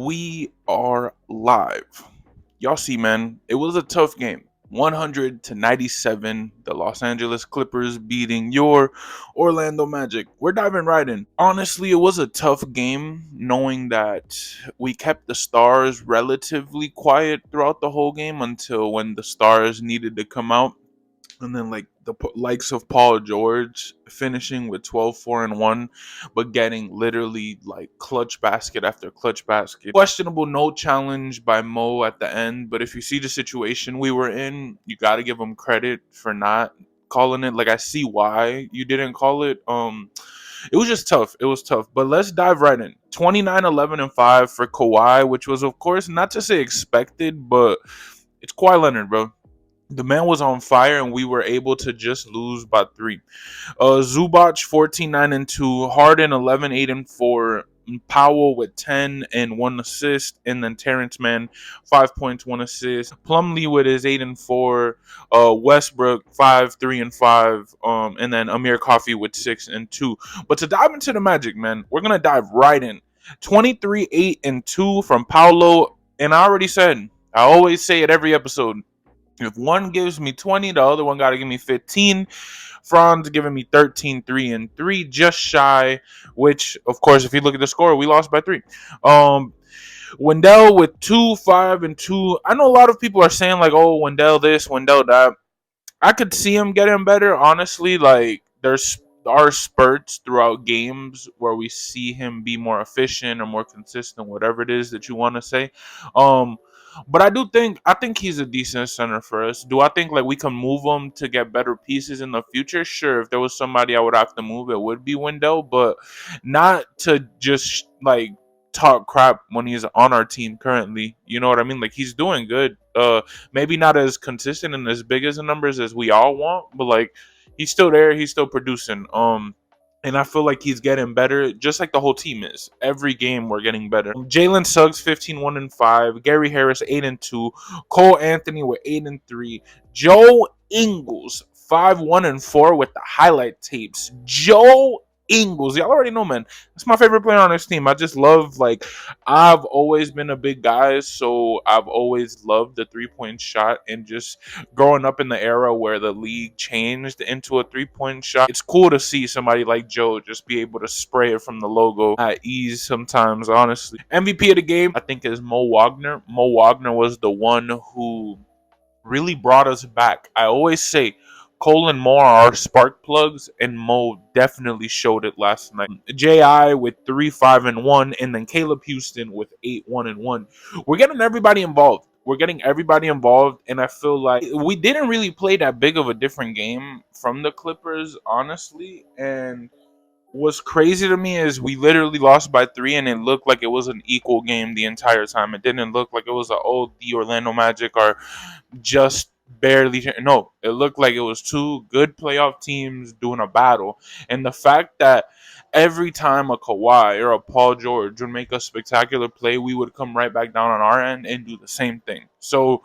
We are live. Y'all see, man, it was a tough game. 100 to 97, the Los Angeles Clippers beating your Orlando Magic. We're diving right in. Honestly, it was a tough game knowing that we kept the stars relatively quiet throughout the whole game until when the stars needed to come out. And then like the likes of Paul George finishing with 12, 4, and 1, but getting literally like clutch basket after clutch basket. Questionable no challenge by Mo at the end, but if you see the situation we were in, you got to give him credit for not calling it. Like, I see why you didn't call it. It was just tough. It was tough. But let's dive right in. 29, 11, and 5 for Kawhi, which was, of course, not to say expected, but it's Kawhi Leonard, bro. The man was on fire, and we were able to just lose by 3. Zubac 14, 9, and 2. Harden 11, 8, and 4. Powell with 10 and 1 assist, and then Terrence Mann 5 points, 1 assist. Plumlee with his 8 and 4. Westbrook 5, 3, and 5. And then Amir Coffey with 6 and 2. But to dive into the Magic, man, we're gonna dive right in. 23, 8, and 2 from Paolo, and I already said, I always say it every episode. If one gives me 20, the other one got to give me 15. Franz giving me 13, 3, and 3, just shy, which, of course, if you look at the score, we lost by 3. Wendell with 2, 5, and 2. I know a lot of people are saying, like, oh, Wendell this, Wendell that. I could see him getting better, honestly. Like, there's are spurts throughout games where we see him be more efficient or more consistent, whatever it is that you want to say. Um, but I think he's a decent center for us. Do I think like we can move him to get better pieces in the future? Sure. If there was somebody I would have to move, it would be Wendell, but not to just like talk crap when he's on our team currently. You know what I mean? Like, he's doing good. Maybe not as consistent and as big as the numbers as we all want, but like, he's still there. He's still producing. And I feel like he's getting better, just like the whole team is. Every game we're getting better. Jalen Suggs 15, 1, and 5. Gary Harris 8 and 2. Cole Anthony with 8 and 3. Joe Ingles 5, 1, and 4 with the highlight tapes. Joe Ingles, y'all already know, man. That's my favorite player on this team. I just love, like, I've always been a big guy, so I've always loved the 3-point shot, and just growing up in the era where the league changed into a 3-point shot, it's cool to see somebody like Joe just be able to spray it from the logo at ease sometimes, honestly. MVP of the game, I think, is Mo Wagner. Mo Wagner was the one who really brought us back. I always say Cole and Mo are our spark plugs, and Mo definitely showed it last night. J.I. with 3, 5, and 1, and then Caleb Houston with 8, 1, and 1. We're getting everybody involved. And I feel like we didn't really play that big of a different game from the Clippers, honestly. And what's crazy to me is we literally lost by 3, and it looked like it was an equal game the entire time. It didn't look like it was the Orlando Magic are just barely. No, it looked like it was two good playoff teams doing a battle. And the fact that every time a Kawhi or a Paul George would make a spectacular play, we would come right back down on our end and do the same thing. So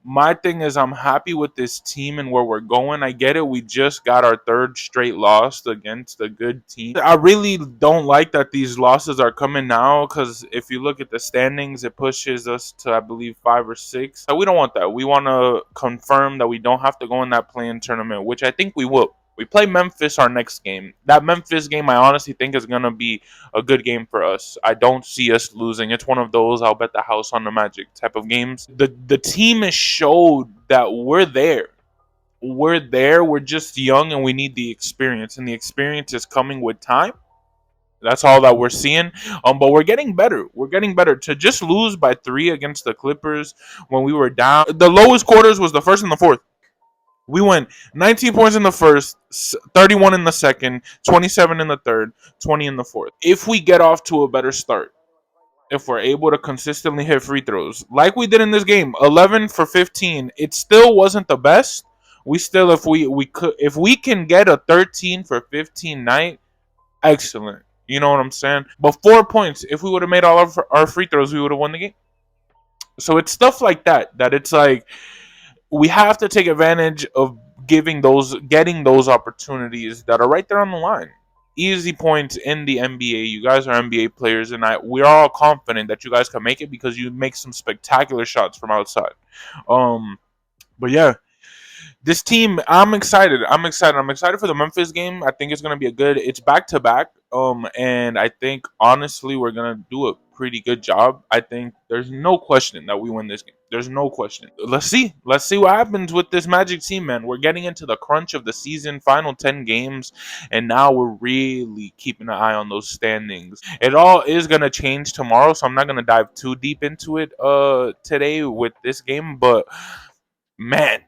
my thing is, I'm happy with this team and where we're going. I get it. We just got our third straight loss against a good team. I really don't like that these losses are coming now, because if you look at the standings, it pushes us to, I believe, 5 or 6. We don't want that. We want to confirm that we don't have to go in that play-in tournament, which I think we will. We play Memphis our next game. That Memphis game, I honestly think, is going to be a good game for us. I don't see us losing. It's one of those I'll bet the house on the Magic type of games. The team has showed that we're there. We're there. We're just young, and we need the experience. And the experience is coming with time. That's all that we're seeing. But we're getting better. We're getting better. To just lose by 3 against the Clippers when we were down. The lowest quarters was the first and the fourth. We went 19 points in the first, 31 in the second, 27 in the third, 20 in the fourth. If we get off to a better start, if we're able to consistently hit free throws, like we did in this game, 11 for 15, it still wasn't the best. We still, if we can get a 13 for 15 night, excellent. You know what I'm saying? But 4 points, if we would have made all of our free throws, we would have won the game. So it's stuff like that it's like, we have to take advantage of getting those opportunities that are right there on the line. easy points in the NBA. You guys are NBA players, and we're all confident that you guys can make it because you make some spectacular shots from outside. Um, but yeah, this team, I'm excited. I'm excited. I'm excited for the Memphis game. I think it's gonna be a good. It's back to back. And I think honestly we're gonna do a pretty good job. I think there's no question that we win this game. There's no question. Let's see. Let's see what happens with this Magic team, man. We're getting into the crunch of the season, final 10 games, and now we're really keeping an eye on those standings. It all is gonna change tomorrow, so I'm not gonna dive too deep into it today with this game, but man,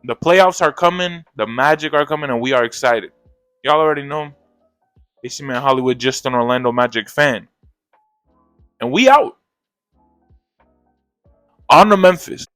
the playoffs are coming, the Magic are coming, and we are excited. Y'all already know. AC Man Hollywood, just an Orlando Magic fan. And we out on to Memphis.